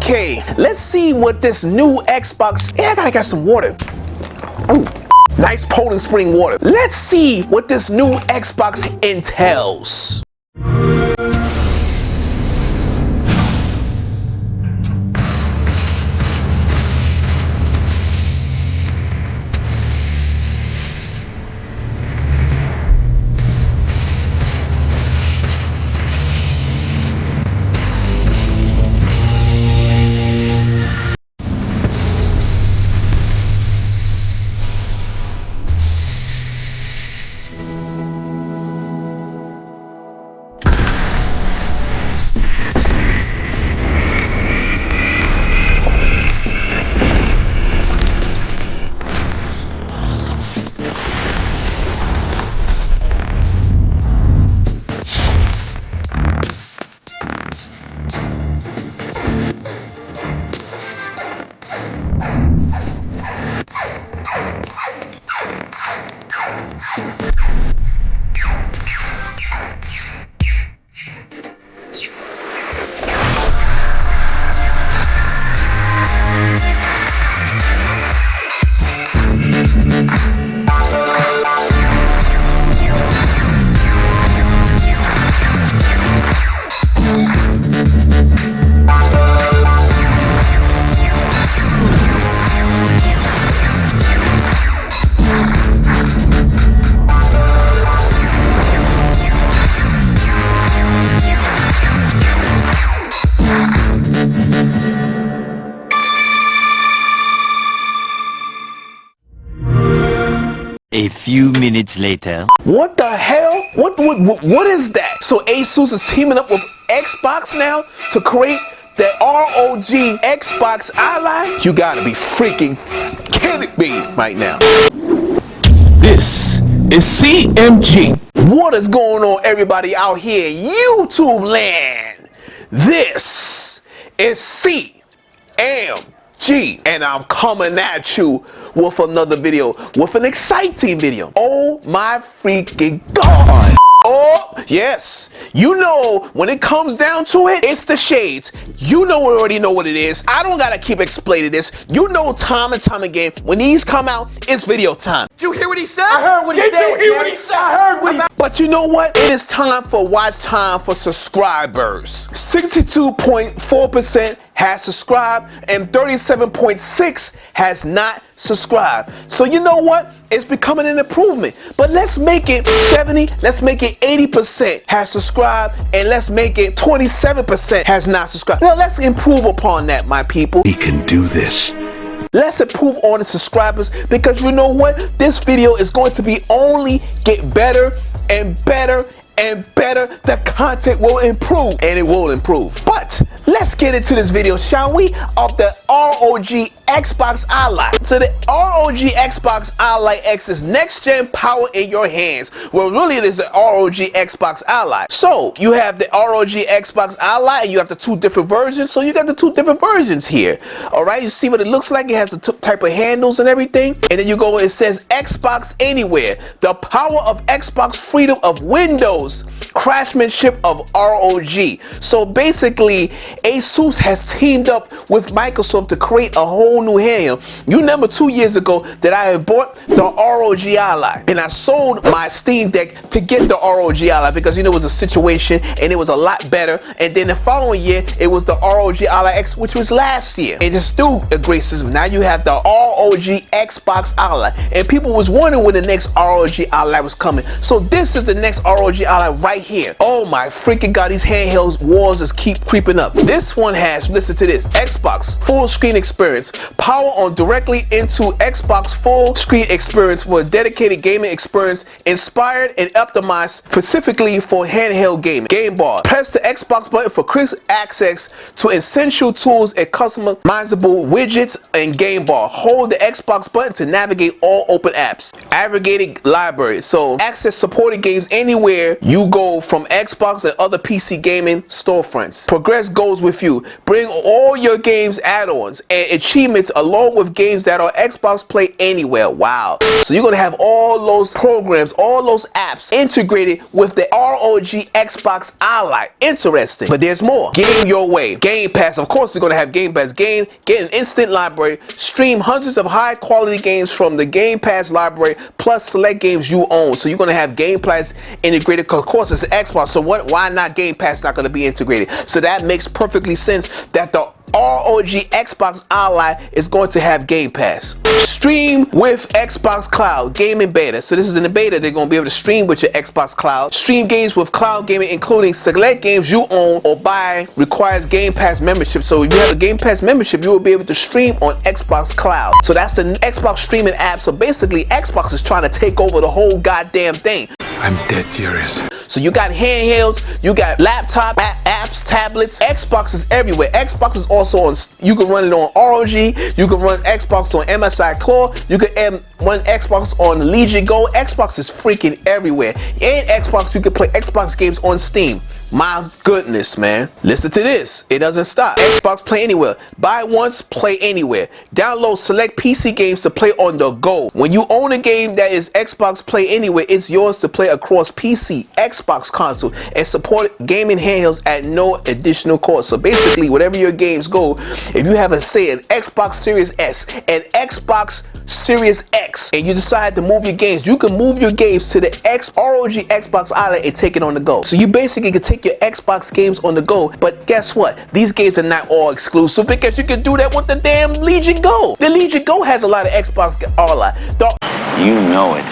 Okay, let's see what this new Xbox. Yeah, I gotta get some water. Ooh, nice Poland spring water. Let's see what this new Xbox entails. A few minutes later. What the hell? What is that? So Asus is teaming up with Xbox now to create the ROG XBOX Ally? You gotta be freaking kidding me right now. This is CMG. What is going on, everybody out here in YouTube land? This is CMG, and I'm coming at you with another video, with an exciting video. Oh my freaking God. Oh, yes. You know, when it comes down to it, it's the shades. You already know what it is. I don't gotta keep explaining this. You know time and time again, when these come out, it's video time. Did you hear what he said? I heard what he said. Did you hear what he said? I heard what he said. But you know what? It is time for watch time for subscribers. 62.4% has subscribed and 37.6% has not subscribed. So you know what? It's becoming an improvement. But let's make it 70, let's make it 80% has subscribed, and let's make it 27% has not subscribed. Now let's improve upon that, my people. We can do this. Let's improve on the subscribers, because you know what? This video is going to be only get better and better and better. The content will improve, and it will improve. But let's get into this video, shall we, of the ROG XBOX Ally. So the ROG XBOX Ally X is next gen power in your hands. Well, really it is the ROG XBOX Ally. So you have the ROG XBOX Ally, and you have the two different versions. So you got the two different versions here. All right, you see what it looks like? It has the type of handles and everything. And then you go, it says Xbox Anywhere, the power of Xbox, freedom of Windows, craftsmanship of ROG. So basically, Asus has teamed up with Microsoft to create a whole new handheld. You remember 2 years ago that I had bought the ROG Ally, and I sold my Steam Deck to get the ROG Ally because, you know, it was a situation and it was a lot better. And then the following year, it was the ROG Ally X, which was last year. And it's still a great system. Now you have the ROG XBOX Ally, and people was wondering when the next ROG Ally was coming. So this is the next ROG Ally right here. Oh my freaking God, these handheld wars just keep creeping up. This one has, listen to this, Xbox full screen experience, power on directly into Xbox full screen experience for a dedicated gaming experience inspired and optimized specifically for handheld gaming. Game bar, press the Xbox button for quick access to essential tools and customizable widgets. And game bar, hold the Xbox button to navigate all open apps. Aggregated library, so access supported games anywhere you go from Xbox and other PC gaming storefronts. Progress goes with you. Bring all your games, add-ons, and achievement implements along with games that are Xbox Play Anywhere. Wow. So you're going to have all those programs, all those apps integrated with the ROG XBOX Ally. Interesting. But there's more. Game your way. Game Pass. Of course, you're going to have Game Pass. Get an instant library. Stream hundreds of high quality games from the Game Pass library, plus select games you own. So you're going to have Game Pass integrated. Of course, it's an Xbox. So why not Game Pass not going to be integrated? So that makes perfectly sense that the ROG XBOX Ally is going to have Game Pass. Stream with Xbox Cloud Gaming Beta. So this is in the beta. They're going to be able to stream with your Xbox Cloud. Stream games with cloud gaming, including select games you own or buy. Requires Game Pass membership. So if you have a Game Pass membership, you will be able to stream on Xbox Cloud. So that's the Xbox streaming app. So basically, Xbox is trying to take over the whole goddamn thing. I'm dead serious. So you got handhelds, you got laptop apps, tablets. Xbox is everywhere. Xbox is also on, you can run it on ROG, you can run Xbox on MSI Core, you can run Xbox on Legion Go. Xbox is freaking everywhere. And Xbox, you can play Xbox games on Steam. My goodness, man. Listen to this. It doesn't stop. Xbox Play Anywhere. Buy once, play anywhere. Download select PC games to play on the go. When you own a game that is Xbox Play Anywhere, it's yours to play across PC, Xbox console, and support gaming handhelds at no additional cost. So basically, whatever your games go, if you have a say an Xbox Series S and Xbox Series X, and you decide to move your games, you can move your games to the ROG XBOX Ally and take it on the go. So you basically can take your Xbox games on the go, but guess what? These games are not all exclusive, because you can do that with the damn Legion Go. The Legion Go has a lot of Xbox Ally. You know it.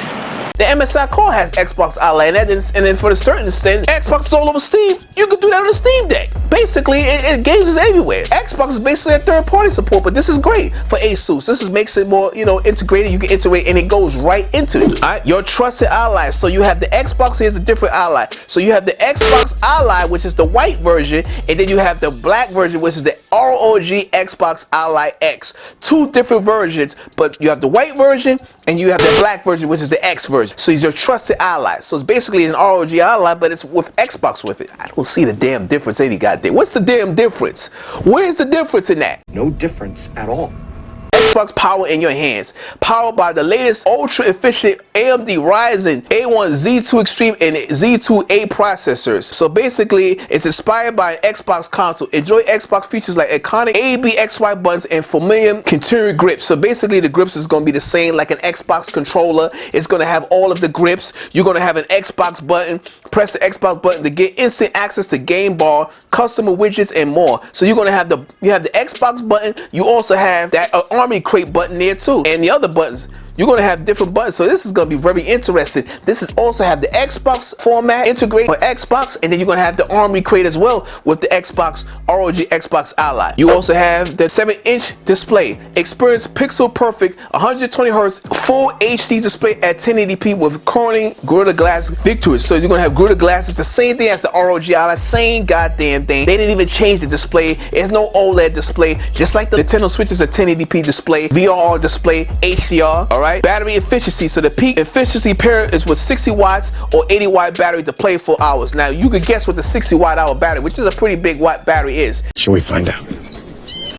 The MSI Core has Xbox Ally, and then for a certain extent, Xbox is all over Steam. You can do that on the Steam Deck. Basically, games is everywhere. Xbox is basically a third-party support, but this is great for ASUS. This makes it more, integrated. You can integrate, and it goes right into it. All right, your trusted ally. So you have the Xbox. Here's a different ally. So you have the Xbox Ally, which is the white version, and then you have the black version, which is the ROG XBOX Ally X. Two different versions, but you have the white version and you have the black version, which is the X version. So he's your trusted ally. So it's basically an ROG Ally, but it's with Xbox with it. I don't see the damn difference any goddamn. What's the damn difference? Where's the difference in that? No difference at all. Xbox power in your hands, powered by the latest ultra efficient AMD Ryzen A1 Z2 Extreme and Z2A processors. So basically, it's inspired by an Xbox console. Enjoy Xbox features like iconic ABXY buttons and familiar continued grips. So basically, the grips is going to be the same like an Xbox controller. It's going to have all of the grips. You're going to have an Xbox button. Press the Xbox button to get instant access to game bar, customer widgets, and more. So you're going to have the Xbox button. You also have that Army Crate button there too, and the other buttons. You're going to have different buttons, so this is going to be very interesting. This is also have the Xbox format integrated for Xbox, and then you're going to have the Army Crate as well with the Xbox ROG XBOX Ally. You also have the 7-inch display. Experience pixel perfect 120Hz full HD display at 1080p with Corning Gorilla Glass Victories. So you're going to have Gorilla Glass. It's the same thing as the ROG Ally, same goddamn thing. They didn't even change the display. There's no OLED display, just like the Nintendo Switch is a 1080p display, VRR display, HDR. Right? Battery efficiency. So the peak efficiency pair is with 60 watts or 80 watt battery to play for hours. Now you could guess what the 60 watt hour battery, which is a pretty big watt battery, is. Shall we find out?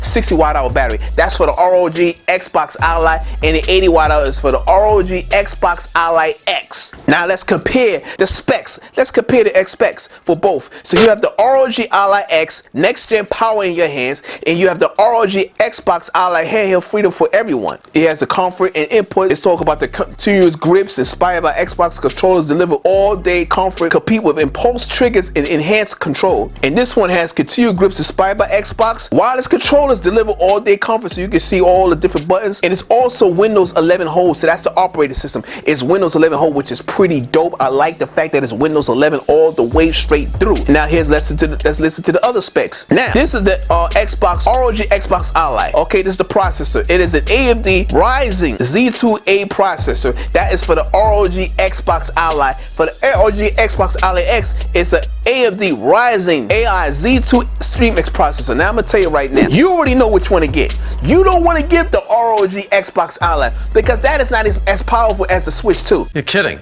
60 watt hour battery. That's for the ROG XBOX Ally, and the 80 watt hour is for the ROG XBOX Ally X. Now let's compare the specs. Let's compare the specs for both. So you have the ROG Ally X, next gen power in your hands, and you have the ROG XBOX Ally handheld freedom for everyone. It has the comfort and input. Let's talk about the continuous grips inspired by Xbox controllers, deliver all day comfort, compete with impulse triggers and enhanced control. And this one has continuous grips inspired by Xbox. Wireless controllers deliver all day comfort, so you can see all the different buttons, and it's also Windows 11 hold. So that's the operating system. It's Windows 11 hold, which is pretty dope. I like the fact that it's Windows 11 all the way straight through. Now let's listen to the other specs. Now this is the Xbox ROG XBOX Ally. Okay, this is the processor. It is an AMD Ryzen Z2A processor. That is for the ROG XBOX Ally. For the ROG XBOX Ally X, it's an AMD Ryzen AI Z2 Extreme X processor. Now I'm gonna tell you right now, you already know which one to get. You don't want to get the ROG XBOX Ally because that is not as powerful as the Switch 2. You're kidding.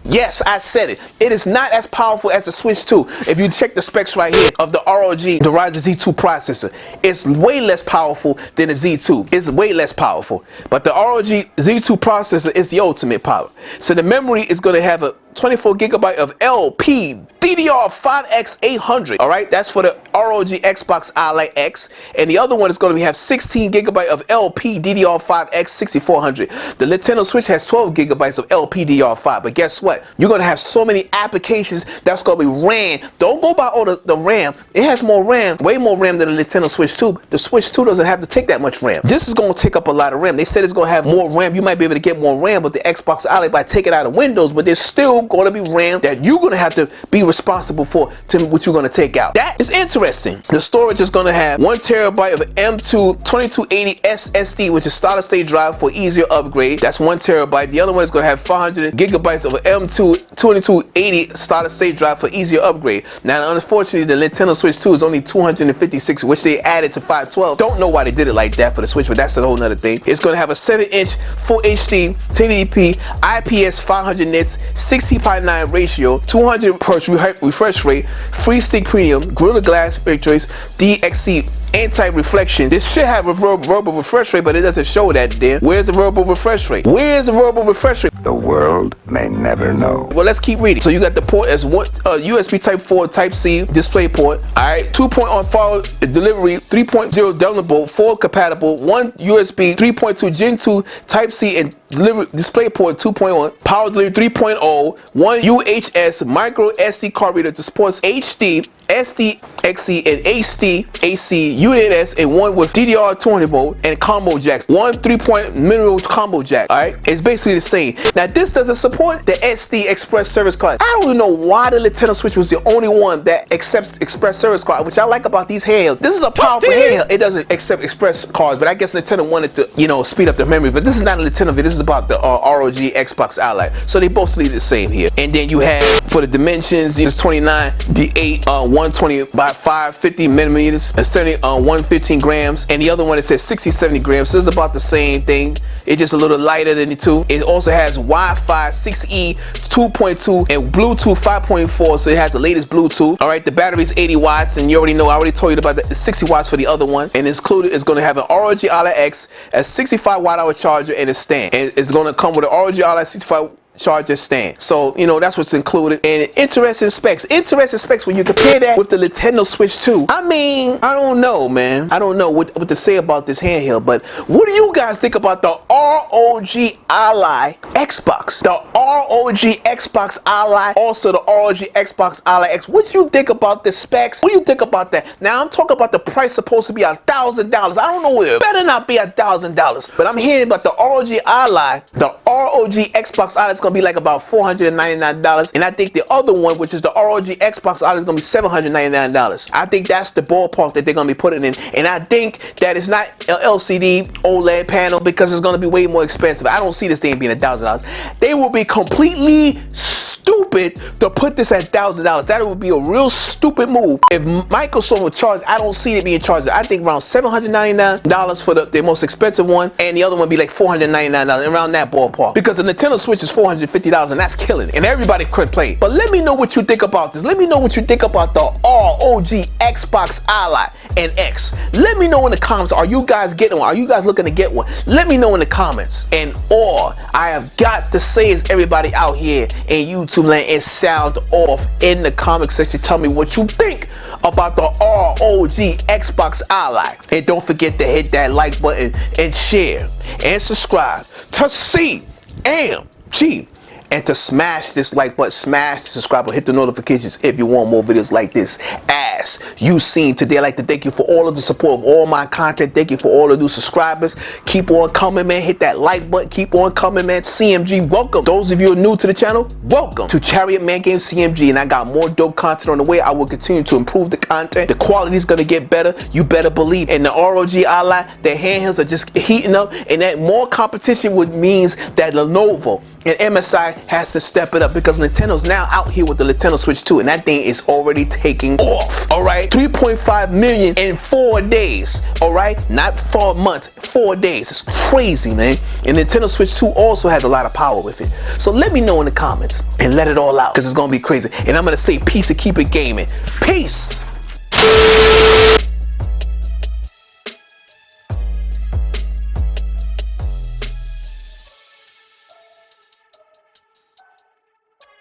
Yes, I said it. It is not as powerful as the Switch 2. If you check the specs right here of the ROG, the Ryzen Z2 processor, it's way less powerful than the Z2. It's way less powerful. But the ROG Z2 processor is the ultimate power. So the memory is going to have a 24 gigabyte of LP DDR5X 800. All right, that's for the ROG XBOX ALLY X, and the other one is going to have 16 gigabyte of LP DDR5X 6400. The Nintendo Switch has 12 gigabytes of LP DDR5, but guess what? You're going to have so many applications that's going to be RAM. Don't go by all the RAM. It has more RAM, way more RAM than the Nintendo Switch 2. The Switch 2 doesn't have to take that much RAM. This is going to take up a lot of RAM. They said it's going to have more RAM. You might be able to get more RAM with the Xbox Ally by taking it out of Windows, but there's still going to be RAM that you're going to have to be responsible for to what you're going to take out. That is interesting. The storage is going to have 1 terabyte of M2 2280 SSD, which is solid state drive for easier upgrade. That's 1 terabyte. The other one is going to have 500 gigabytes of M2 2280 solid state drive for easier upgrade. Now, unfortunately, the Nintendo Switch 2 is only 256, which they added to 512. Don't know why they did it like that for the Switch, but that's a whole nother thing. It's going to have a 7-inch Full HD 1080p IPS 500 nits 60:9 ratio, 200 Hz refresh rate, free stick premium, Gorilla Glass Victories, DXC anti-reflection. This should have a verbal refresh rate, but it doesn't show that there. Where's the verbal refresh rate? Where's the verbal refresh rate? The world may never know. Well, let's keep reading. So you got the port as one USB Type 4 Type C display port. All right, 2.1 file delivery, 3.0 downloadable, 4 compatible, 1 USB 3.2 Gen 2 Type C and delivery display port 2.1, power delivery 3.0, 1 UHS micro SD card reader to support HD, SDXC and HD AC UNS, and one with DDR 200 volt and combo jacks, 1 3-point minimal combo jack. All right, it's basically the same. Now this doesn't support the SD Express service card. I don't even know why the Nintendo Switch was the only one that accepts Express service card, which I like about these handhelds. This is a powerful handheld. It doesn't accept Express cards, but I guess Nintendo wanted to, you know, speed up the memory. But this is not a Nintendo video. This is about the ROG XBOX Ally. So they both leave the same here. And then you have for the dimensions, it's 29, the 8, 120 by 550 millimeters, and 70, 115 grams, and the other one it says 60-70 grams. So it's about the same thing. It's just a little lighter than the two. It also has Wi-Fi 6E 2.2 and Bluetooth 5.4, so it has the latest Bluetooth. All right, the battery is 80 watts, and you already know, I already told you about the 60 watts for the other one. And included is going to have an ROG Ally X, a 65 watt-hour charger, and a stand. And it's going to come with an ROG Ally 65 charger stand. So, you know, that's what's included. And interesting specs. Interesting specs when you compare that with the Nintendo Switch 2. I mean, I don't know, man. I don't know what to say about this handheld, but what do you guys think about the ROG Ally Xbox? The ROG XBOX Ally, also the ROG XBOX Ally X. What do you think about the specs? What do you think about that? Now, I'm talking about the price supposed to be $1,000. I don't know, it better not be $1,000, but I'm hearing about the ROG Ally, the ROG XBOX Ally is going to be like about $499, and I think the other one, which is the ROG XBOX Ally, is going to be $799. I think that's the ballpark that they're going to be putting in, and I think that it's not an LCD OLED panel because it's going to be way more expensive. I don't see this thing being $1,000. They will be completely stupid to put this at $1,000. That would be a real stupid move. If Microsoft would charge, I don't see it being charged. I think around $799 for the most expensive one, and the other one be like $499, around that ballpark, because the Nintendo Switch is $450, and that's killing it, and everybody could play. But let me know what you think about this. Let me know what you think about the ROG XBOX Ally and X. Let me know in the comments. Are you guys getting one? Are you guys looking to get one? Let me know in the comments. And all I have got to say is, everybody out here in YouTube land, is sound off in the comment section. Tell me what you think about the ROG XBOX Ally, and don't forget to hit that like button and share and subscribe to CMG, and to smash this like button, smash the subscribe button, hit the notifications if you want more videos like this as you seen today. I'd like to thank you for all of the support of all my content. Thank you for all the new subscribers. Keep on coming, man. Hit that like button. Keep on coming, man. CMG, welcome. Those of you who are new to the channel, welcome to ChariotMan Games CMG, and I got more dope content on the way. I will continue to improve the content. The quality is going to get better. You better believe. And the ROG Ally, their handhelds are just heating up, and that more competition would means that Lenovo, And MSI has to step it up because Nintendo's now out here with the Nintendo Switch 2, and that thing is already taking off. All right, 3.5 million in 4 days. All right, not 4 months, 4 days. It's crazy, man. And Nintendo Switch 2 also has a lot of power with it. So let me know in the comments and let it all out because it's gonna be crazy. And I'm gonna say peace and keep it gaming. Peace.